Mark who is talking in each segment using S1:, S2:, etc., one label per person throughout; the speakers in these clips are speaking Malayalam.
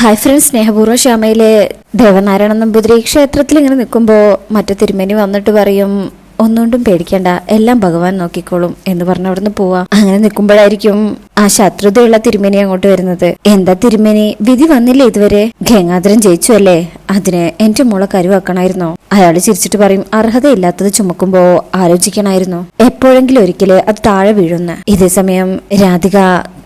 S1: ഹായ് ഫ്രണ്ട്സ്, സ്നേഹപൂർവ്വം ശ്യാമയിലെ ദേവനാരായണ നമ്പൂതിരി ക്ഷേത്രത്തിൽ ഇങ്ങനെ നിൽക്കുമ്പോൾ മറ്റു തിരുമേനി വന്നിട്ട് പറയും, ഒന്നുകൊണ്ടും പേടിക്കണ്ട, എല്ലാം ഭഗവാൻ നോക്കിക്കോളും എന്ന് പറഞ്ഞ് അവിടുന്ന് പോവാ. അങ്ങനെ നിൽക്കുമ്പോഴായിരിക്കും ആ ശത്രുതയുള്ള തിരുമേനി അങ്ങോട്ട് വരുന്നത്. എന്താ തിരുമേനി, വിധി വന്നില്ലേ ഇതുവരെ? ഗംഗാധരൻ ജയിച്ചു അല്ലേ? അതിന് എന്റെ മോളെ കരുവാക്കണായിരുന്നോ? അയാൾ ചിരിച്ചിട്ട് പറയും, അർഹതയില്ലാത്തത് ചുമക്കുമ്പോ ആലോചിക്കണായിരുന്നു, എപ്പോഴെങ്കിലും ഒരിക്കല് അത് താഴെ വീഴുന്ന. ഇതേ സമയം രാധിക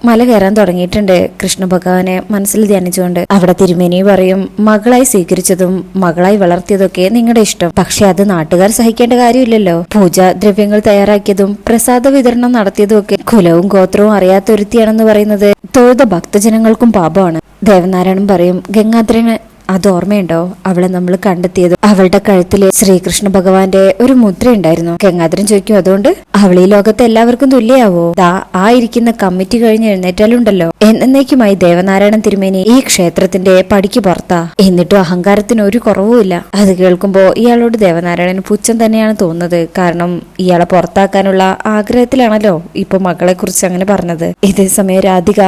S1: മല കയറാൻ തുടങ്ങിയിട്ടുണ്ട്, കൃഷ്ണ ഭഗവാനെ മനസ്സിൽ ധ്യാനിച്ചുകൊണ്ട്. അവിടെ തിരുമേനി പറയും, മകളായി സ്വീകരിച്ചതും മകളായി വളർത്തിയതൊക്കെ നിങ്ങളുടെ ഇഷ്ടം, പക്ഷെ അത് നാട്ടുകാർ സഹിക്കേണ്ട കാര്യമില്ലല്ലോ. പൂജാ ദ്രവ്യങ്ങൾ തയ്യാറാക്കിയതും പ്രസാദ വിതരണം നടത്തിയതും ഒക്കെ കുലവും ഗോത്രവും അറിയാത്ത ഒരുത്തിയാണെന്ന് പറയുന്നത് തൊഴുത ഭക്തജനങ്ങൾക്കും പാപമാണ്. ദേവനാരായണൻ പറയും, ഗംഗാധരന് അത് ഓർമ്മയുണ്ടോ? അവളെ നമ്മൾ കണ്ടെത്തിയത് അവളുടെ കഴുത്തില് ശ്രീകൃഷ്ണ ഭഗവാന്റെ ഒരു മുദ്ര ഉണ്ടായിരുന്നു. ഗംഗാധരൻ ചോദിക്കും, അതുകൊണ്ട് അവൾ ഈ ലോകത്തെ എല്ലാവർക്കും തുല്യാവോ? ദാ ആ ഇരിക്കുന്ന കമ്മിറ്റി കഴിഞ്ഞ് എഴുന്നേറ്റാലുണ്ടല്ലോ, എന്നേക്കുമായി ദേവനാരായണൻ തിരുമേനി ഈ ക്ഷേത്രത്തിന്റെ പടിക്ക് പുറത്താ. എന്നിട്ടും അഹങ്കാരത്തിന് ഒരു കുറവുമില്ല. അത് കേൾക്കുമ്പോ ഇയാളോട് ദേവനാരായണന് പുച്ഛം തന്നെയാണ് തോന്നുന്നത്. കാരണം ഇയാളെ പുറത്താക്കാനുള്ള ആഗ്രഹത്തിലാണല്ലോ ഇപ്പൊ മകളെ കുറിച്ച് അങ്ങനെ പറഞ്ഞത്. ഇതേ സമയം രാധിക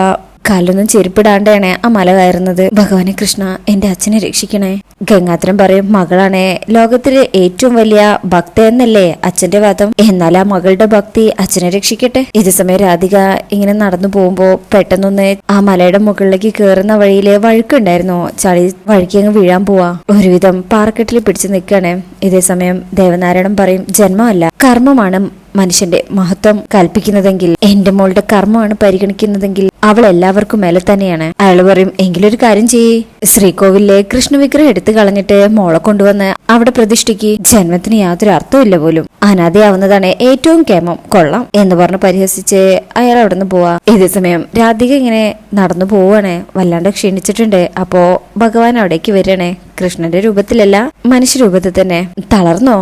S1: കാലൊന്നും ചെരുപ്പിടാണ്ടാണ് ആ മല കയറുന്നത്. ഭഗവാനെ കൃഷ്ണ, എന്റെ അച്ഛനെ രക്ഷിക്കണേ. ഗംഗാധരൻ പറയും, മകളാണ് ലോകത്തിലെ ഏറ്റവും വലിയ ഭക്ത എന്നല്ലേ അച്ഛന്റെ വാദം, എന്നാൽ ആ മകളുടെ ഭക്തി അച്ഛനെ രക്ഷിക്കട്ടെ. ഇതേ സമയം രാധിക ഇങ്ങനെ നടന്നു പോകുമ്പോ പെട്ടെന്നൊന്ന് ആ മലയുടെ മുകളിലേക്ക് കയറുന്ന വഴിയില് വഴുക്കുണ്ടായിരുന്നു. ചളി വഴുക്കി അങ്ങ് വീഴാൻ പോവാ. ഒരുവിധം പാറക്കെട്ടിൽ പിടിച്ചു നിൽക്കാണ്. ഇതേ സമയം ദേവനാരായണൻ പറയും, ജന്മമല്ല കർമ്മമാണ് മനുഷ്യന്റെ മഹത്വം കൽപ്പിക്കുന്നതെങ്കിൽ, എന്റെ മോളുടെ കർമ്മമാണ് പരിഗണിക്കുന്നതെങ്കിൽ അവൾ എല്ലാവർക്കും മേലെ തന്നെയാണ്. അയാൾ പറയും, എങ്കിലൊരു കാര്യം ചെയ്യേ, ശ്രീകോവിലെ കൃഷ്ണവിഗ്രഹം എടുത്തു കളഞ്ഞിട്ട് മോളെ കൊണ്ടുവന്ന് അവിടെ പ്രതിഷ്ഠിക്ക്. ജന്മത്തിന് യാതൊരു അർത്ഥമില്ല പോലും, അനാഥയാവുന്നതാണ് ഏറ്റവും കേമം. കൊള്ളാം എന്ന് പറഞ്ഞ് പരിഹസിച്ച് അയാൾ അവിടെ നിന്ന് പോവാ. ഇതേ സമയം രാധിക ഇങ്ങനെ നടന്നു പോവാണ്, വല്ലാണ്ട് ക്ഷീണിച്ചിട്ടുണ്ട്. അപ്പോ ഭഗവാൻ അവിടേക്ക് വരികയാണേ, കൃഷ്ണന്റെ രൂപത്തിലല്ല മനുഷ്യരൂപത്തിൽ തന്നെ. തളർന്നോ?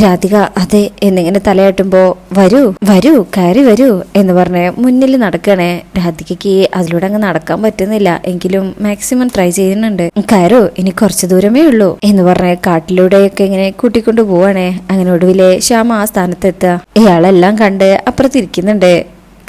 S1: രാധിക അതെ എന്നിങ്ങനെ തലയാട്ടുമ്പോ, വരൂ വരൂ കയറി വരൂ എന്ന് പറഞ്ഞ് മുന്നിൽ നടക്കണേ. രാധികയ്ക്ക് അതിലൂടെ അങ്ങ് നടക്കാൻ പറ്റുന്നില്ല, എങ്കിലും മാക്സിമം ട്രൈ ചെയ്യുന്നുണ്ട്. കയറൂ, ഇനി കുറച്ചു ദൂരമേ ഉള്ളൂ എന്ന് പറഞ്ഞ് കാട്ടിലൂടെയൊക്കെ ഇങ്ങനെ കൂട്ടിക്കൊണ്ടു പോവാണേ. അങ്ങനെ ഒടുവിലെ ശ്യാമ ആ സ്ഥാനത്തെത്തുക. ഇയാളെല്ലാം കണ്ട് അപ്പുറത്തിരിക്കുന്നുണ്ട്.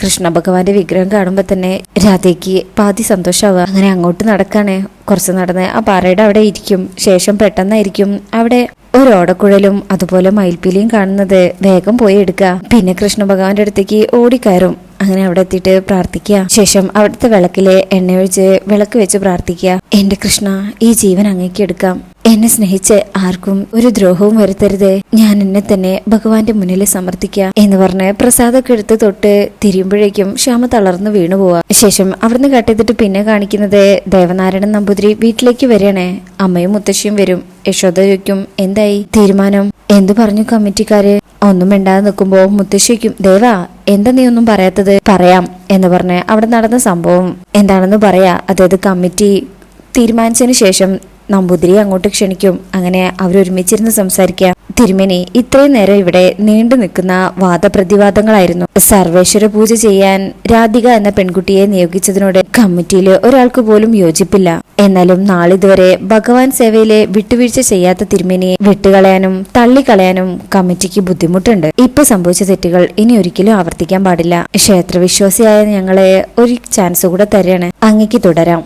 S1: കൃഷ്ണ ഭഗവാന്റെ വിഗ്രഹം കാണുമ്പോ തന്നെ രാധയ്ക്ക് പാതി സന്തോഷാവുക. അങ്ങനെ അങ്ങോട്ട് നടക്കാണ്. കുറച്ച് നടന്ന് ആ പാറയുടെ അവിടെ ഇരിക്കും. ശേഷം പെട്ടെന്നായിരിക്കും അവിടെ ഒരു ഓടക്കുഴലും അതുപോലെ മയിൽപ്പീലിയും കാണുന്നത്. വേഗം പോയി എടുക്കുക. പിന്നെ കൃഷ്ണ ഭഗവാന്റെ അടുത്തേക്ക് ഓടിക്കയറും. അങ്ങനെ അവിടെ എത്തിയിട്ട് പ്രാർത്ഥിക്കുക. ശേഷം അവിടുത്തെ വിളക്കിലെ എണ്ണയൊഴിച്ച് വിളക്ക് വെച്ച് പ്രാർത്ഥിക്കുക. എന്റെ കൃഷ്ണ, ഈ ജീവൻ അങ്ങേക്ക് എടുക്കാം. എന്നെ സ്നേഹിച്ച് ആർക്കും ഒരു ദ്രോഹവും വരുത്തരുത്. ഞാൻ എന്നെ തന്നെ ഭഗവാന്റെ മുന്നിൽ സമർപ്പിക്കുക എന്ന് പറഞ്ഞ് പ്രസാദൊക്കെ എടുത്ത് തൊട്ട് തിരിയുമ്പോഴേക്കും ശ്യാമ തളർന്നു വീണു പോവാ. ശേഷം അവിടുന്ന് കട്ടെത്തിട്ട് പിന്നെ കാണിക്കുന്നത് ദേവനാരായണൻ നമ്പൂതിരി വീട്ടിലേക്ക് വരികയാണേ. അമ്മയും മുത്തശ്ശിയും വരും. യശോദ ചോദിക്കും, എന്തായി തീരുമാനം? എന്തു പറഞ്ഞു കമ്മിറ്റിക്കാര്? ഒന്നും മിണ്ടാതെ നിൽക്കുമ്പോ മുത്തശ്ശിക്കും, ദേവാ എന്താ നീ ഒന്നും പറയാത്തത്? പറയാം എന്ന് പറഞ്ഞ് അവിടെ നടന്ന സംഭവം എന്താണെന്ന് പറയാ. അതായത് കമ്മിറ്റി തീരുമാനിച്ചതിന് ശേഷം നമ്പൂതിരി അങ്ങോട്ട് ക്ഷണിക്കും. അങ്ങനെ അവരൊരുമിച്ചിരുന്ന് സംസാരിക്കാം. തിരുമേനി, ഇത്രയും നേരം ഇവിടെ നീണ്ടു നിൽക്കുന്ന വാദപ്രതിവാദങ്ങളായിരുന്നു. സർവേശ്വര പൂജ ചെയ്യാൻ രാധിക എന്ന പെൺകുട്ടിയെ നിയോഗിച്ചതിനോട് കമ്മിറ്റിയിൽ ഒരാൾക്ക് പോലും യോജിപ്പില്ല. എന്നാലും നാളിതുവരെ ഭഗവാൻ സേവയിലെ വിട്ടുവീഴ്ച ചെയ്യാത്ത തിരുമേനിയെ വിട്ടുകളയാനും തള്ളിക്കളയാനും കമ്മിറ്റിക്ക് ബുദ്ധിമുട്ടുണ്ട്. ഇപ്പൊ സംഭവിച്ച തെറ്റുകൾ ഇനി ഒരിക്കലും ആവർത്തിക്കാൻ പാടില്ല. ക്ഷേത്രവിശ്വാസിയായ ഞങ്ങളെ ഒരു ചാൻസ് കൂടെ തരാണ്. അങ്ങേക്ക് തുടരാം.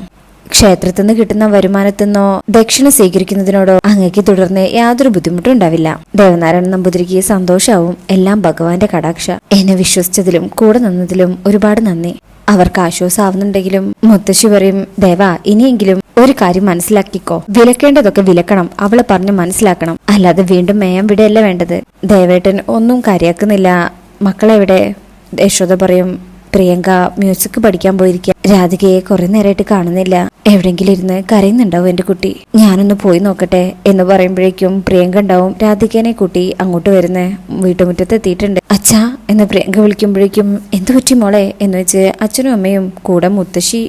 S1: ക്ഷേത്രത്തിൽ നിന്ന് കിട്ടുന്ന വരുമാനത്തിൽ നിന്നോ ദക്ഷിണ സ്വീകരിക്കുന്നതിനോടോ അങ്ങേക്ക് തുടർന്ന് യാതൊരു ബുദ്ധിമുട്ടും ഉണ്ടാവില്ല. ദേവനാരായണൻ നമ്പൂതിരിക്ക് സന്തോഷാവും. എല്ലാം ഭഗവാന്റെ കടാക്ഷ. എന്നെ വിശ്വസിച്ചതിലും കൂടെ നിന്നതിലും ഒരുപാട് നന്ദി. അവർക്ക് ആശ്വാസമാവുന്നുണ്ടെങ്കിലും മുത്തശ്ശി പറയും, ദേവാ ഇനിയെങ്കിലും ഒരു കാര്യം മനസ്സിലാക്കിക്കോ. വിലക്കേണ്ടതൊക്കെ വിലക്കണം. അവളെ പറഞ്ഞ് മനസ്സിലാക്കണം. അല്ലാതെ വീണ്ടും മേയാൻ വിടയല്ല വേണ്ടത്. ദേവേട്ടൻ ഒന്നും കാര്യാക്കുന്നില്ല. മക്കളെവിടെ? യശോദ പറയും, പ്രിയങ്ക മ്യൂസിക് പഠിക്കാൻ പോയിരിക്കുക. രാധികയെ കുറെ നേരമായിട്ട് കാണുന്നില്ല. എവിടെങ്കിലും ഇരുന്ന് കരയുന്നുണ്ടാവും എന്റെ കുട്ടി. ഞാനൊന്ന് പോയി നോക്കട്ടെ എന്ന് പറയുമ്പോഴേക്കും പ്രിയങ്ക ഉണ്ടാവും രാധികനെ കൂട്ടി അങ്ങോട്ട് വരുന്നേ. വീട്ടുമുറ്റത്ത് എത്തിയിട്ടുണ്ട്. അച്ഛാ എന്ന് പ്രിയങ്ക വിളിക്കുമ്പോഴേക്കും, എന്തു പറ്റി മോളെ എന്ന് വെച്ച് അച്ഛനും അമ്മയും കൂടെ മുത്തശ്ശി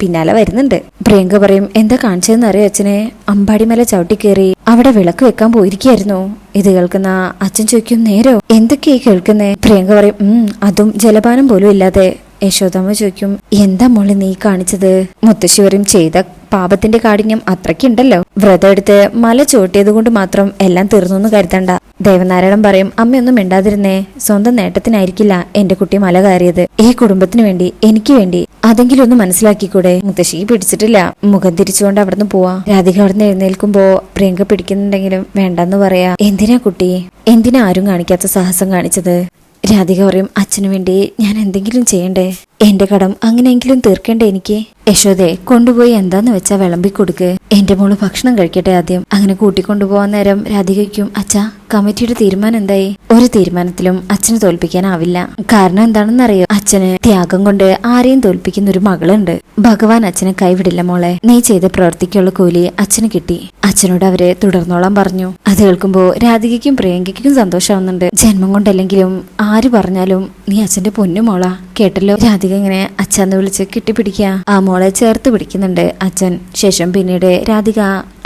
S1: പിന്നാലെ വരുന്നുണ്ട്. പ്രിയങ്ക പറയും, എന്താ കാണിച്ചതെന്ന് അറിയോ അച്ഛനെ? അമ്പാടിമല ചവിട്ടി കയറി അവിടെ വിളക്ക് വെക്കാൻ പോയിരിക്കായിരുന്നു. ഇത് കേൾക്കുന്ന അച്ഛൻ ചോദിക്കും, നേരോ? എന്തൊക്കെയാ കേൾക്കുന്നേ? പ്രിയങ്ക പറയും, അതും ജലപാനം പോലും ഇല്ലാതെ. യശോദാമ്മ ചോദിക്കും, എന്താ മോളെ നീ കാണിച്ചത്? മുത്തശ്ശി പറയും, ചെയ്ത പാപത്തിന്റെ കാഠിന്യം അത്രയ്ക്കുണ്ടല്ലോ. വ്രതം എടുത്ത് മല ചോട്ടിയത് കൊണ്ട് മാത്രം എല്ലാം തീർന്നു കരുതണ്ട. ദേവനാരായണൻ പറയും, അമ്മയൊന്നും മിണ്ടാതിരുന്നേ. സ്വന്തം നേട്ടത്തിനായിരിക്കില്ല എന്റെ കുട്ടി മല കയറിയത്. ഈ കുടുംബത്തിന് വേണ്ടി, എനിക്ക് വേണ്ടി. അതെങ്കിലും ഒന്ന് മനസ്സിലാക്കിക്കൂടെ? മുത്തശ്ശിക്ക് പിടിച്ചിട്ടില്ല. മുഖം തിരിച്ചുകൊണ്ട് അവിടുന്ന് പോവാ. രാധിക അവിടുന്ന് എഴുന്നേൽക്കുമ്പോ പ്രിയങ്ക പിടിക്കുന്നുണ്ടെങ്കിലും വേണ്ടെന്ന് പറയാ. എന്തിനാ കുട്ടി, എന്തിനാ ആരും കാണിക്കാത്ത സാഹസം കാണിച്ചത്? രാധിക പറയും, അച്ഛനു വേണ്ടി ഞാൻ എന്തെങ്കിലും ചെയ്യണ്ടേ? എന്റെ കടം അങ്ങനെയെങ്കിലും തീർക്കേണ്ടേ എനിക്ക്? യശോദേ, കൊണ്ടുപോയി എന്താന്ന് വെച്ചാ വിളമ്പി കൊടുക്ക്. എന്റെ മോള് ഭക്ഷണം കഴിക്കട്ടെ ആദ്യം. അങ്ങനെ കൂട്ടിക്കൊണ്ടുപോകാൻ നേരം രാധികയ്ക്കും, അച്ഛാ കമ്മിറ്റിയുടെ തീരുമാനം എന്തായി? ഒരു തീരുമാനത്തിലും അച്ഛനെ തോൽപ്പിക്കാനാവില്ല. കാരണം എന്താണെന്നറിയോ? അച്ഛന് ത്യാഗം കൊണ്ട് ആരെയും തോൽപ്പിക്കുന്ന ഒരു മകളുണ്ട്. ഭഗവാൻ അച്ഛനെ കൈവിടില്ല മോളെ. നീ ചെയ്ത പ്രവർത്തിക്കുള്ള കൂലി അച്ഛന് കിട്ടി. അച്ഛനോട് അവരെ തുടർന്നോളാൻ പറഞ്ഞു. അത് കേൾക്കുമ്പോ രാധികയ്ക്കും പ്രിയങ്കയ്ക്കും സന്തോഷമാവുന്നുണ്ട്. ജന്മം കൊണ്ടല്ലെങ്കിലും ആര് പറഞ്ഞാലും നീ അച്ഛന്റെ പൊന്നു മോളാ, കേട്ടല്ലോ? രാധിക ഇങ്ങനെ അച്ഛന്ന് വിളിച്ച് കെട്ടിപ്പിടിക്കുക. ആ മോളെ ചേർത്ത് പിടിക്കുന്നുണ്ട് അച്ഛൻ. ശേഷം പിന്നീട് രാധിക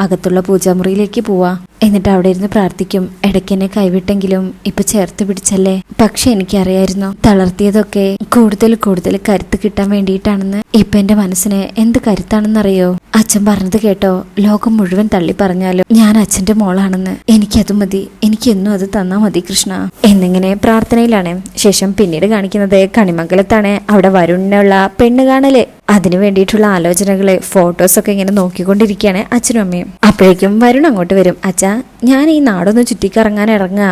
S1: അകത്തുള്ള പൂജാമുറിയിലേക്ക് പോവാ. എന്നിട്ട് അവിടെ ഇരുന്ന് പ്രാർത്ഥിക്കും. ഇടയ്ക്കെന്നെ കൈവിട്ടെങ്കിലും ഇപ്പൊ ചേർത്ത് പിടിച്ചല്ലേ. പക്ഷെ എനിക്കറിയായിരുന്നു തളർത്തിയതൊക്കെ കൂടുതൽ കൂടുതൽ കരുത്ത് കിട്ടാൻ വേണ്ടിയിട്ടാണെന്ന്. ഇപ്പൊ എന്റെ മനസ്സിന് എന്ത് കരുത്താണെന്നറിയോ? അച്ഛൻ പറഞ്ഞത് കേട്ടോ? ലോകം മുഴുവൻ തള്ളി പറഞ്ഞാലും ഞാൻ അച്ഛന്റെ മോളാണെന്ന്. എനിക്കത് മതി. എനിക്കെന്നും അത് തന്നാ മതി കൃഷ്ണ എന്നിങ്ങനെ പ്രാർത്ഥനയിലാണ്. ശേഷം പിന്നീട് കാണിക്കുന്നത് കണിമംഗലത്താണ്. അവിടെ വരുണിനുള്ള പെണ്ണ് കാണല്, അതിനു വേണ്ടിയിട്ടുള്ള ആലോചനകള്, ഫോട്ടോസൊക്കെ ഇങ്ങനെ നോക്കിക്കൊണ്ടിരിക്കുകയാണ് അച്ഛനും അമ്മയും. അപ്പോഴേക്കും വരുൺ അങ്ങോട്ട് വരും. അച്ഛാ, ഞാൻ ഈ നാടൊന്ന് ചുറ്റിക്കറങ്ങാൻ ഇറങ്ങാ.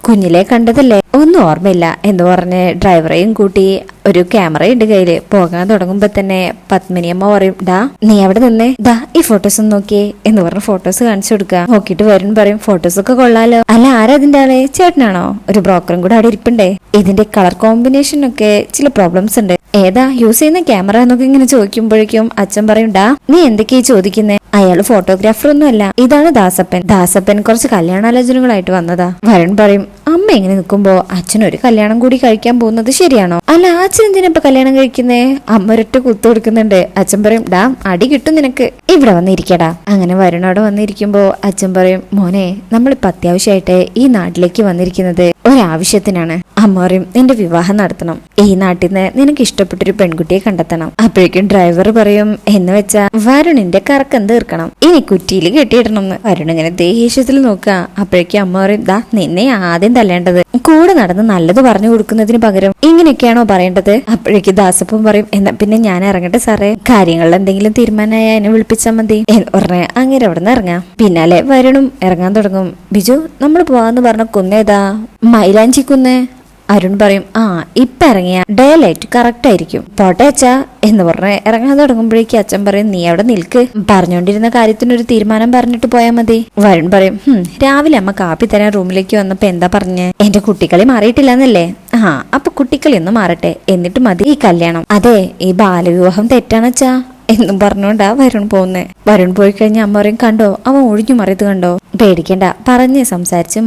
S1: കുഞ്ഞിലെ കണ്ടതല്ലേ, ഒന്നും ഓർമ്മയില്ല എന്ന് പറഞ്ഞ് ഡ്രൈവറെയും കൂട്ടി ഒരു ക്യാമറയുണ്ട് കയ്യില്. പോകാൻ തുടങ്ങുമ്പോ തന്നെ പത്മിനിയമ്മ പറയും, ഡാ നീ അവിടെ നിന്നേ, ദാ ഈ ഫോട്ടോസ് ഒന്ന് നോക്കിയേ എന്ന് പറഞ്ഞ് ഫോട്ടോസ് കാണിച്ചു കൊടുക്കുക. നോക്കിയിട്ട് വരുൺ പറയും, ഫോട്ടോസ് ഒക്കെ കൊള്ളാലോ. അല്ല, ആരാ അതിന്റെ ആളെ? ചേട്ടനാണോ? ഒരു ബ്രോക്കറും കൂടെ അവിടെ ഇരിപ്പുണ്ടേ. ഇതിന്റെ കളർ കോമ്പിനേഷൻ ഒക്കെ ചില പ്രോബ്ലംസ് ഉണ്ട്. ഏതാ യൂസ് ചെയ്യുന്ന ക്യാമറ എന്നൊക്കെ ഇങ്ങനെ ചോദിക്കുമ്പോഴേക്കും അച്ഛൻ പറയും, ഡാ നീ എന്തൊക്കെയാ ചോദിക്കുന്നേ? അയാള് ഫോട്ടോഗ്രാഫർ ഒന്നും അല്ല, ഇതാണ് ദാസപ്പൻ. ദാസപ്പൻ കുറച്ച് കല്യാണാലോചനകളായിട്ട് വന്നതാ. വരുൺ പറയും, അമ്മ ഇങ്ങനെ നിൽക്കുമ്പോ അച്ഛൻ ഒരു കല്യാണം കൂടി കഴിക്കാൻ പോകുന്നത് ശരിയാണോ? അല്ല, അച്ഛൻ എന്തിനാ ഇപ്പൊ കല്യാണം കഴിക്കുന്നേ? അമ്മ ഒരൊറ്റ കുത്തു കൊടുക്കുന്നുണ്ട്. അച്ഛൻ പറയും, ഡാ അടി കിട്ടും നിനക്ക്, ഇവിടെ വന്നിരിക്കടാ. അങ്ങനെ വരുണോട് വന്നിരിക്കുമ്പോ അച്ഛൻ പറയും, മോനെ നമ്മളിപ്പോ അത്യാവശ്യമായിട്ട് ഈ നാട്ടിലേക്ക് വന്നിരിക്കുന്നത് ഒരാവശ്യത്തിനാണ്. അമ്മ പറയും, നിന്റെ വിവാഹം നടത്തണം. ഈ നാട്ടിൽ നിന്ന് നിനക്ക് ഇഷ്ടപ്പെട്ടൊരു പെൺകുട്ടിയെ കണ്ടെത്തണം. അപ്പോഴേക്കും ഡ്രൈവർ പറയും, എന്ന് വെച്ചാ വരുണിന്റെ കറക്കം തീർക്കണം, ഇനി കുറ്റിയിൽ കെട്ടിയിടണം എന്ന്. വരുൺ ഇങ്ങനെ ദേഷ്യത്തിൽ നോക്കുക. അപ്പോഴേക്കും അമ്മ പറയും, ദാ നിന്നെ ആദ്യം തല്ലേണ്ടത്. കൂടെ നടന്ന് നല്ലത് പറഞ്ഞു കൊടുക്കുന്നതിന് പകരം ഇങ്ങനെയൊക്കെയാണോ പറയേണ്ടത്? അപ്പോഴേക്കും ദാസപ്പൻ പറയും, എന്നാ പിന്നെ ഞാൻ ഇറങ്ങട്ടെ സാറേ, കാര്യങ്ങളിൽ എന്തെങ്കിലും തീരുമാനമായ എന്നെ വിളിപ്പിച്ചാൽ മതി എന്ന് പറഞ്ഞ് അങ്ങനെ അവിടെ നിന്ന് ഇറങ്ങാം. പിന്നാലെ വരുണും ഇറങ്ങാൻ തുടങ്ങും. ബിജു, നമ്മൾ പോവാന്ന് പറഞ്ഞ കുന്നേതാ? മൈലാഞ്ചി കുന്ന്. അരുൺ പറയും, ആ ഇപ്പൊ ഇറങ്ങിയ ഡേ ലൈറ്റ് കറക്റ്റ് ആയിരിക്കും, പോട്ടെ അച്ഛാ എന്ന് പറഞ്ഞ് ഇറങ്ങാൻ തുടങ്ങുമ്പോഴേക്കും അച്ഛൻ പറയും, നീ അവിടെ നിൽക്ക്, പറഞ്ഞോണ്ടിരുന്ന കാര്യത്തിനൊരു തീരുമാനം പറഞ്ഞിട്ട് പോയാൽ മതി. വരുൺ പറയും, രാവിലെ അമ്മ കാപ്പി തരാൻ റൂമിലേക്ക് വന്നപ്പോ എന്താ പറഞ്ഞ്? എന്റെ കുട്ടിക്കളി മാറിയിട്ടില്ലെന്നല്ലേ? ആ അപ്പൊ കുട്ടിക്കളി ഒന്ന് മാറട്ടെ, എന്നിട്ട് മതി ഈ കല്യാണം. അതെ, ഈ ബാലവിവാഹം തെറ്റാണച്ചാ എന്നും പറഞ്ഞോണ്ടാ വരുൺ പോകുന്നേ. വരുൺ പോയി കഴിഞ്ഞ അമ്മ പറയും, കണ്ടോ അവൻ ഒഴിഞ്ഞു മറിയത് കണ്ടോ? പേടിക്കണ്ട, പറഞ്ഞ് സംസാരിച്ച്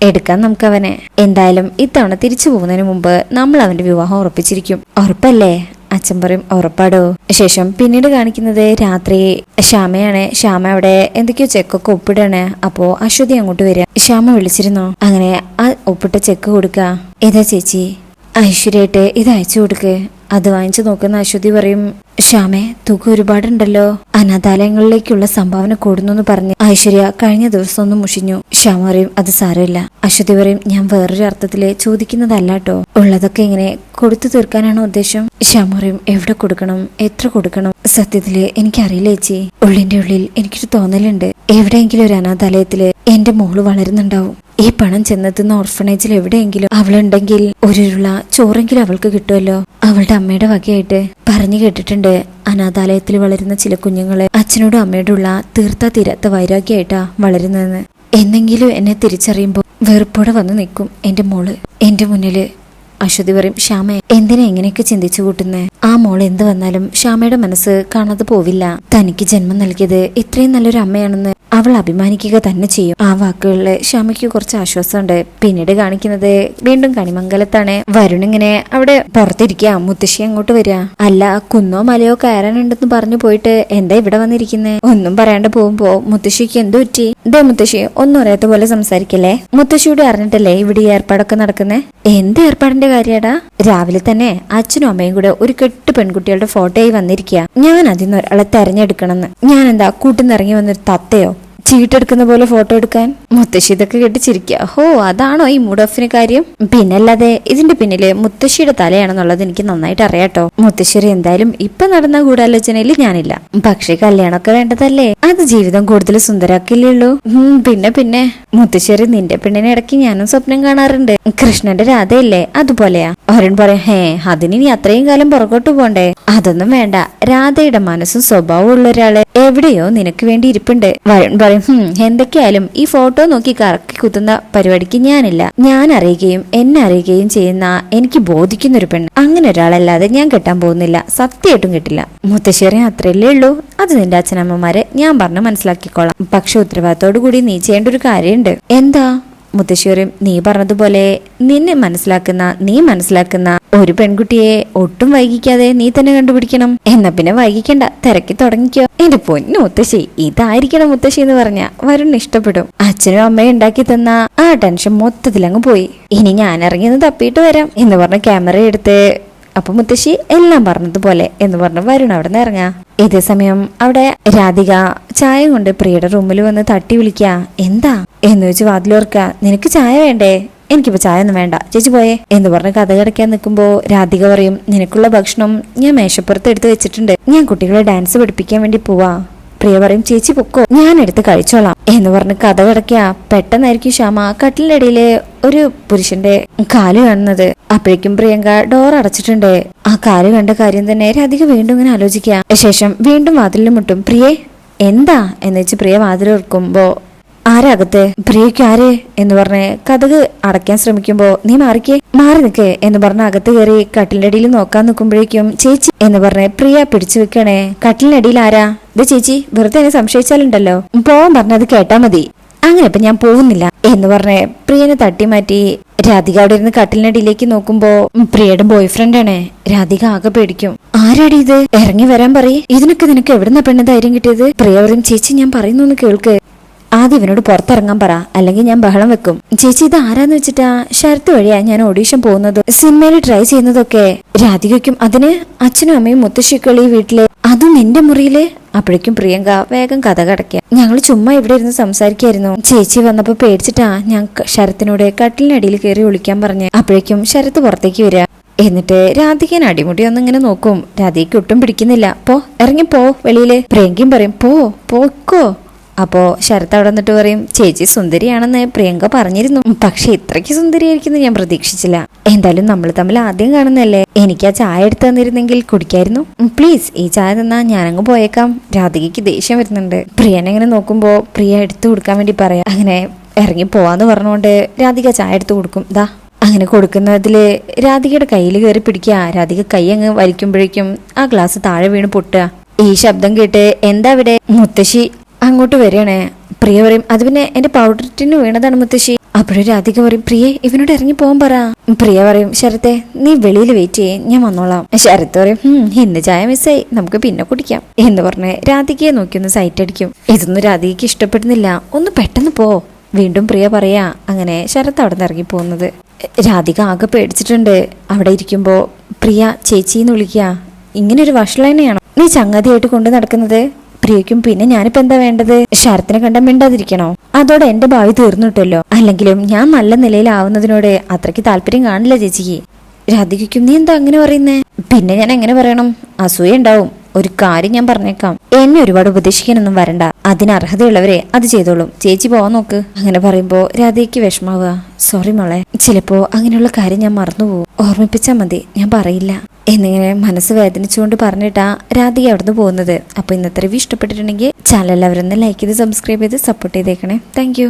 S1: എടുക്കാൻ നമുക്ക് അവനെ. എന്തായാലും ഇത്തവണ തിരിച്ചു പോകുന്നതിന് മുമ്പ് നമ്മൾ അവന്റെ വിവാഹം ഉറപ്പിച്ചിരിക്കും. ഉറപ്പല്ലേ? അച്ഛൻ പറയും, ഉറപ്പാടോ. ശേഷം പിന്നീട് കാണിക്കുന്നത് രാത്രി ശ്യാമയാണ്. ശ്യാമ അവിടെ എന്തൊക്കെയോ ചെക്കൊക്കെ ഒപ്പിടാണ്. അപ്പോ അശ്വതി അങ്ങോട്ട് വരിക. ശ്യാമ വിളിച്ചിരുന്നോ? അങ്ങനെ ആ ഒപ്പിട്ട ചെക്ക് കൊടുക്ക. ഇതാ ചേച്ചി, ഐശ്വര്യായിട്ട് ഇത് അയച്ചു കൊടുക്ക്. അത് വാങ്ങിച്ചു നോക്കുന്ന അശ്വതി പറയും, ശ്യാമേ തുക ഒരുപാടുണ്ടല്ലോ, അനാഥാലയങ്ങളിലേക്കുള്ള സംഭാവന കൂടുന്നു പറഞ്ഞ് ഐശ്വര്യ കഴിഞ്ഞ ദിവസം ഒന്ന് മുഷിഞ്ഞു. ശ്യാമ പറയും, അത് സാരമില്ല. അശ്വതി പറയും, ഞാൻ വേറൊരു അർത്ഥത്തില് ചോദിക്കുന്നതല്ലാട്ടോ, ഉള്ളതൊക്കെ ഇങ്ങനെ കൊടുത്തു തീർക്കാനാണോ ഉദ്ദേശം? ശ്യാമ പറയും, എവിടെ കൊടുക്കണം, എത്ര കൊടുക്കണം? സത്യത്തില് എനിക്കറിയില്ല ചേച്ചി. ഉള്ളിന്റെ ഉള്ളിൽ എനിക്കൊരു തോന്നലുണ്ട്, എവിടെയെങ്കിലും ഒരു അനാഥാലയത്തില് എന്റെ മോള് വളരുന്നുണ്ടാവും. ഈ പണം ചെന്നെത്തുന്ന ഓർഫനേജിൽ എവിടെയെങ്കിലും അവളുണ്ടെങ്കിൽ ഒരുള്ള ചോറെങ്കിലും അവൾക്ക് കിട്ടുമല്ലോ. അവളുടെ അമ്മയുടെ വകയായിട്ട് പറഞ്ഞു കേട്ടിട്ടുണ്ട്, അനാഥാലയത്തിൽ വളരുന്ന ചില കുഞ്ഞുങ്ങളെ അച്ഛനോടും അമ്മയോടുള്ള തീർത്താ തീരാത്ത വൈരാഗ്യമായിട്ടാ വളരുന്നതെന്ന്. എന്നെങ്കിലും എന്നെ തിരിച്ചറിയുമ്പോൾ വെറുപ്പോടെ വന്ന് നിൽക്കും എന്റെ മോള് എന്റെ മുന്നില്. അശ്വതി പറയും, ശ്യാമ എന്തിനാ ഇങ്ങനെയൊക്കെ ചിന്തിച്ചു കൂട്ടുന്നേ? ആ മോൾ എന്ത് വന്നാലും ശ്യാമയുടെ മനസ്സ് കാണാതെ പോവില്ല. തനിക്ക് ജന്മം നൽകിയത് ഇത്രയും നല്ലൊരു അമ്മയാണെന്ന് അവൾ അഭിമാനിക്കുക തന്നെ ചെയ്യും. ആ വാക്കുകളില് ശ്യാമയ്ക്ക് കുറച്ച് ആശ്വാസമുണ്ട്. പിന്നീട് കാണിക്കുന്നത് വീണ്ടും കണിമംഗലത്താണ്. വരുൺ ഇങ്ങനെ അവിടെ പുറത്തിരിക്കുക. മുത്തശ്ശി അങ്ങോട്ട് വരിക. അല്ല, കുന്നോ മലയോ കയറാനുണ്ടെന്ന് പറഞ്ഞു പോയിട്ട് എന്താ ഇവിടെ വന്നിരിക്കുന്നേ? ഒന്നും പറയാണ്ട് പോകുമ്പോ മുത്തശ്ശിക്ക് എന്തു പറ്റി? ഇതേ മുത്തശ്ശി ഒന്നും അറിയാത്ത പോലെ സംസാരിക്കല്ലേ. മുത്തശ്ശിയോട് അറിഞ്ഞിട്ടല്ലേ ഇവിടെ ഈ ഏർപ്പാടൊക്കെ നടക്കുന്നേ? എന്ത് ഏർപ്പാടിന്റെ കാര്യടാ? രാവിലെ തന്നെ അച്ഛനും അമ്മയും കൂടെ ഒരു കെട്ട് പെൺകുട്ടികളുടെ ഫോട്ടോയായി വന്നിരിക്കുക. ഞാൻ അതിന്ന് ഒരാളെ തെരഞ്ഞെടുക്കണമെന്ന്. ഞാൻ എന്താ കൂട്ടിന്നിറങ്ങി വന്നൊരു തത്തയോ? ചീട്ടെടുക്കുന്ന പോലെ ഫോട്ടോ എടുക്കാൻ? മുത്തശ്ശി ഇതൊക്കെ കെട്ടിച്ചിരിക്കുക. ഹോ, അതാണോ ഈ മൂഡ് ഓഫിന് കാര്യം? പിന്നല്ലാതെ ഇതിന്റെ പിന്നില് മുത്തശ്ശിയുടെ തലയാണെന്നുള്ളത് എനിക്ക് നന്നായിട്ട് അറിയാട്ടോ. മുത്തശ്ശി എന്തായാലും ഇപ്പൊ നടന്ന ഗൂഢാലോചനയിൽ ഞാനില്ല. പക്ഷേ കല്യാണമൊക്കെ വേണ്ടതല്ലേ? അത് ജീവിതം കൂടുതൽ സുന്ദരാക്കില്ലേയുള്ളൂ. പിന്നെ മുത്തശ്ശേരി നിന്റെ പെണ്ണിനെ ഇടയ്ക്ക് ഞാനും സ്വപ്നം കാണാറുണ്ട്. കൃഷ്ണന്റെ രാധയല്ലേ, അതുപോലെയാ. അവരൻ പറയും, ഹേ അതിന് നീ അത്രയും കാലം പുറകോട്ട് പോണ്ടേ? അതൊന്നും വേണ്ട. രാധയുടെ മനസ്സും സ്വഭാവവും ഉള്ള ഒരാള് എവിടെയോ നിനക്ക് വേണ്ടി ഇരിപ്പുണ്ട്. വരുൺ പറയും, എന്തൊക്കെയായാലും ഈ ഫോട്ടോ നോക്കി കറക്കി കുത്തുന്ന പരിപാടിക്ക് ഞാനില്ല. ഞാൻ അറിയുകയും എന്നെ അറിയുകയും ചെയ്യുന്ന എനിക്ക് ബോധിക്കുന്ന ഒരു പെണ്ണ്, അങ്ങനെ ഒരാളല്ലാതെ ഞാൻ കെട്ടാൻ പോകുന്നില്ല. സത്യമായിട്ടും കെട്ടില്ല. മുത്തശ്ശേരി അത്രയല്ലേ ഉള്ളൂ. അത് നിന്റെ അച്ഛനമ്മമാരെ ഞാൻ പറഞ്ഞ് മനസ്സിലാക്കിക്കോളാം. പക്ഷെ ഉത്തരവാദിത്തോടു കൂടി നീ ചെയ്യേണ്ട ഒരു കാര്യമുണ്ട്. എന്താ? മുത്തശ്ശേരും നീ പറഞ്ഞതുപോലെ നീ മനസ്സിലാക്കുന്ന ഒരു പെൺകുട്ടിയെ ഒട്ടും വൈകിക്കാതെ നീ തന്നെ കണ്ടുപിടിക്കണം. എന്നാ പിന്നെ വൈകിക്കണ്ട, തിരക്കി തുടങ്ങിക്കോ. എന്റെ പൊന്നു മുത്തശ്ശി, ഇതായിരിക്കണം മുത്തശ്ശി എന്ന് പറഞ്ഞ വരുൺ ഇഷ്ടപ്പെടും. അച്ഛനും അമ്മയും ഉണ്ടാക്കി തന്ന ആ ടെൻഷൻ മൊത്തത്തിലങ്ങ് പോയി. ഇനി ഞാൻ ഇറങ്ങിയൊന്ന് തപ്പിയിട്ട് വരാം എന്ന് പറഞ്ഞ ക്യാമറ എടുത്ത് അപ്പൊ മുത്തശ്ശി എല്ലാം പറഞ്ഞതുപോലെ എന്ന് പറഞ്ഞ് വരുൺ അവിടെ നിന്ന് ഇറങ്ങാ. ഇതേ സമയം അവിടെ രാധിക ചായ കൊണ്ട് പ്രിയയുടെ റൂമിൽ വന്ന് തട്ടി വിളിക്ക. എന്താ എന്ന് വെച്ച് വാതിലോർക്ക. നിനക്ക് ചായ വേണ്ടേ? എനിക്കിപ്പോ ചായ ഒന്നും വേണ്ട, ചേച്ചി പോയേ എന്ന് പറഞ്ഞ് കഥ കിടക്കാൻ നിൽക്കുമ്പോ രാധിക പറയും, നിനക്കുള്ള ഭക്ഷണം ഞാൻ മേശപ്പുറത്ത് എടുത്ത് വെച്ചിട്ടുണ്ട്. ഞാൻ കുട്ടികളെ ഡാൻസ് പഠിപ്പിക്കാൻ വേണ്ടി പോവാ. പ്രിയ പറയും, ചേച്ചി പൊക്കോ, ഞാൻ എടുത്ത് കഴിച്ചോളാം എന്ന് പറഞ്ഞ് കഥ കിടക്കുക. പെട്ടെന്നായിരിക്കും ശ്യാമ കട്ടിലിന്റെ ഇടയില് ഒരു പുരുഷന്റെ കാല് കാണുന്നത്. അപ്പോഴേക്കും പ്രിയങ്ക ഡോർ അടച്ചിട്ടുണ്ട്. ആ കാല് കണ്ട കാര്യം തന്നെ രാധിക വീണ്ടും ഇങ്ങനെ ആലോചിക്കുക. ശേഷം വീണ്ടും വാതിലിൽ മുട്ടും. പ്രിയേ എന്താ എന്ന് വെച്ച് പ്രിയ വാതിലോർക്കുമ്പോ ആരാകത്ത്? പ്രിയയ്ക്ക് ആര് എന്ന് പറഞ്ഞ് കഥക് അടയ്ക്കാൻ ശ്രമിക്കുമ്പോ, നീ മാറി നിൽക്കേ എന്ന് പറഞ്ഞ അകത്ത് കയറി കട്ടിലിന്റെ അടിയിൽ നോക്കാൻ നിൽക്കുമ്പോഴേക്കും ചേച്ചി എന്ന് പറഞ്ഞ് പ്രിയ പിടിച്ചു വെക്കണേ. കട്ടിലിന്റെ അടിയിൽ ആരാ? ഇത് ചേച്ചി, വെറുതെ എന്നെ സംശയിച്ചാലുണ്ടല്ലോ, പോവാൻ പറഞ്ഞത് കേട്ടാ മതി. അങ്ങനെ ഇപ്പൊ ഞാൻ പോകുന്നില്ല എന്ന് പറഞ്ഞ് പ്രിയനെ തട്ടി മാറ്റി രാധിക അവിടെ ഇരുന്ന് കട്ടിലിനടിയിലേക്ക് നോക്കുമ്പോ പ്രിയയുടെ ബോയ് ഫ്രണ്ടാണ്. രാധിക ആകെ പേടിക്കും. ആരാടി ഇത്? ഇറങ്ങി വരാൻ പറയും. ഇതിനൊക്കെ നിനക്ക് എവിടുന്ന പെണ്ണ് ധൈര്യം കിട്ടിയത്? പ്രിയ പറയും, ചേച്ചി ഞാൻ പറയുന്നു കേൾക്ക്. ആദ്യം ഇവനോട് പുറത്തിറങ്ങാൻ പറ, അല്ലെങ്കിൽ ഞാൻ ബഹളം വെക്കും. ചേച്ചി ഇത് ആരാന്ന് വെച്ചിട്ടാ? ശരത്ത് വഴിയാ ഞാൻ ഓഡീഷൻ പോകുന്നതും സിനിമയിൽ ട്രൈ ചെയ്യുന്നതൊക്കെ. രാധികയ്ക്കും അതിന് അച്ഛനും അമ്മയും മുത്തശ്ശിക്കളി വീട്ടില്, അതും നിന്റെ മുറിയില്. അപ്പോഴേക്കും പ്രിയങ്ക വേഗം കഥ കടക്കുക. ഞങ്ങൾ ചുമ്മാ ഇവിടെ ഇരുന്ന് സംസാരിക്കായിരുന്നു. ചേച്ചി വന്നപ്പോ പേടിച്ചിട്ടാ ഞാൻ ശരത്തിനോട് കട്ടിലിനടിയിൽ കയറി ഒളിക്കാൻ പറഞ്ഞ്. അപ്പോഴേക്കും ശരത്ത് പുറത്തേക്ക് വരിക. എന്നിട്ട് രാധികൻ അടിമുടി ഒന്നിങ്ങനെ നോക്കും. രാധികയ്ക്ക് ഒട്ടും പിടിക്കുന്നില്ല. ഇറങ്ങിപ്പോ വെളിയില്. പ്രിയങ്കയും പറയും, പോക്കോ. അപ്പോ ശരത്ത് അവിടെ നിന്നിട്ട് പറയും, ചേച്ചി സുന്ദരിയാണെന്ന് പ്രിയങ്ക പറഞ്ഞിരുന്നു, പക്ഷെ ഇത്രയ്ക്ക് സുന്ദരിയായിരിക്കുന്നു ഞാൻ പ്രതീക്ഷിച്ചില്ല. എന്തായാലും നമ്മൾ തമ്മിൽ ആദ്യം കാണുന്നല്ലേ, എനിക്ക് ആ ചായ എടുത്തു തന്നിരുന്നെങ്കിൽ കുടിക്കായിരുന്നു. പ്ലീസ് ഈ ചായ തന്നാ ഞാനങ്ങ് പോയേക്കാം. രാധികയ്ക്ക് ദേഷ്യം വരുന്നുണ്ട്. പ്രിയനെങ്ങനെ നോക്കുമ്പോ പ്രിയ എടുത്തു കൊടുക്കാൻ വേണ്ടി പറയാം. അങ്ങനെ ഇറങ്ങി പോവാന്ന് പറഞ്ഞുകൊണ്ട് രാധിക ചായ എടുത്തു കൊടുക്കും. അങ്ങനെ കൊടുക്കുന്നതില് രാധികയുടെ കയ്യിൽ കയറി പിടിക്കുക. രാധിക കൈ അങ്ങ് വലിക്കുമ്പോഴേക്കും ആ ഗ്ലാസ് താഴെ വീണ് പൊട്ടുക. ഈ ശബ്ദം കേട്ട് എന്താ ഇവിടെ? മുത്തശ്ശി അങ്ങോട്ട് വരികയാണേ. പ്രിയ പറയും, അത് പിന്നെ എന്റെ പൗഡർ ടിന് വീണതാണ് മുത്തശ്ശി. അപ്പോഴും രാധിക പറയും, പ്രിയെ ഇവനോട് ഇറങ്ങി പോകാൻ പറ. പ്രിയ പറയും, ശരത്തെ നീ വെളിയിൽ വെയിറ്റ് ചെയ്യേ, ഞാൻ വന്നോളാം. ശരത്ത് പറയും, ഇന്ന് ചായ മിസ്സായി, നമുക്ക് പിന്നെ കുടിക്കാം എന്ന് പറഞ്ഞ് രാധികയെ നോക്കി ഒന്ന് സൈറ്റ് അടിക്കും. ഇതൊന്നും രാധികയ്ക്ക് ഇഷ്ടപ്പെടുന്നില്ല. ഒന്ന് പെട്ടെന്ന് പോ. വീണ്ടും പ്രിയ പറയാ. അങ്ങനെ ശരത്ത് അവിടെ നിന്ന് ഇറങ്ങി പോകുന്നത്. രാധിക ആകെ പേടിച്ചിട്ടുണ്ട്. അവിടെ ഇരിക്കുമ്പോ പ്രിയ ചേച്ചിന്ന് വിളിക്കുക. ഇങ്ങനെ ഒരു വഷളനെയാണോ നീ ചങ്ങാതിയായിട്ട് കൊണ്ടു നടക്കുന്നത്? പ്രിയയ്ക്കും പിന്നെ ഞാനിപ്പോ എന്താ വേണ്ടത്? ശരത്തിനെ കണ്ട മിണ്ടാതിരിക്കണോ? അതോടെ എന്റെ ഭാവി തീർന്നിട്ടല്ലോ. അല്ലെങ്കിലും ഞാൻ നല്ല നിലയിലാവുന്നതിനോട് അത്രയ്ക്ക് താല്പര്യം കാണില്ല ചേച്ചിക്ക്. രാധികയ്ക്കും നീ എന്താ അങ്ങനെ പറയുന്നേ? പിന്നെ ഞാൻ എങ്ങനെ പറയണം? അസൂയ ഉണ്ടാവും. ഒരു കാര്യം ഞാൻ പറഞ്ഞേക്കാം, എന്നെ ഒരുപാട് ഉപദേശിക്കാനൊന്നും വരണ്ട. അതിന് അർഹതയുള്ളവരെ അത് ചെയ്തോളും. ചേച്ചി പോവാൻ നോക്ക്. അങ്ങനെ പറയുമ്പോ രാധയ്ക്ക് വിഷമാവുക. സോറി മോളെ, ചിലപ്പോ അങ്ങനെയുള്ള കാര്യം ഞാൻ മറന്നുപോകും. ഓർമ്മിപ്പിച്ചാ മതി, ഞാൻ പറയില്ല എന്നിങ്ങനെ മനസ്സ് വേദനിച്ചുകൊണ്ട് പറഞ്ഞിട്ടാ രാധിക അവിടുന്ന് പോകുന്നത്. അപ്പൊ ഇന്നത്തെ റിവ്യൂ ഇഷ്ടപ്പെട്ടിട്ടുണ്ടെങ്കിൽ ചാനൽ എല്ലാവരും ലൈക്ക് ചെയ്ത് സബ്സ്ക്രൈബ് ചെയ്ത് സപ്പോർട്ട് ചെയ്തേക്കണേ. താങ്ക്